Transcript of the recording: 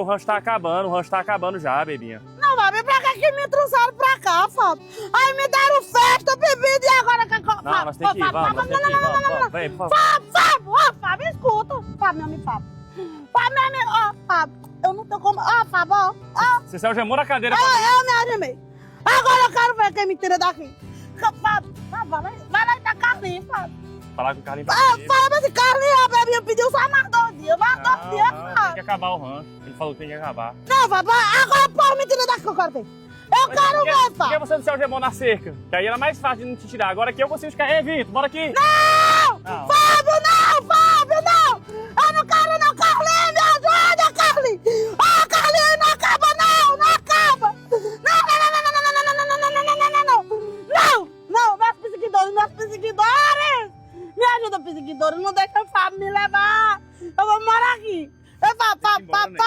rancho tá acabando já, bebinha. Não, Fábio, pra que me trouxeram pra cá, Fábio? Aí me deram festa, bebida e agora... Não, nós temos que ir, vamos, nós temos que ir, vamos, vem, por favor. Fábio, ó, Fábio, escuta. Fábio, meu amigo, Fábio. Fábio, meu amigo, ó, Fábio, eu não tenho como... Ó, Fábio, ó. Você se algemou na cadeira. Eu me algemei. Agora eu quero ver quem me tira daqui. Fábio, vai lá e tá Carlinhos, Fábio. Falar com o Carlinhos. Fábio, esse Carlinhos, a bebinha pediu só mais 2 dias. Mais 2 dias, Tem Fábio. que acabar o rancho. Ele falou que tem que acabar. Não, Fábio, agora pode me tirar daqui que eu quero ver. Eu quero ver, Por que Fábio. você não se algemou na cerca? Que aí era mais fácil de não te tirar. Agora aqui eu consigo te carregar. Vitor, bora aqui. Não! Não. Fábio, não! Fábio, não! Eu não quero não, Carlinhos, me ajuda, Carlinhos! Ah, Carlinhos, não acaba não! Não acaba! Não, não, não, não, não, não, não, não, não, não, não, não, não! Não, meus perseguidores! Me ajuda, perseguidores, não deixa o Fábio me levar! Eu vou morar aqui! Eu, Tem que ir embora, né?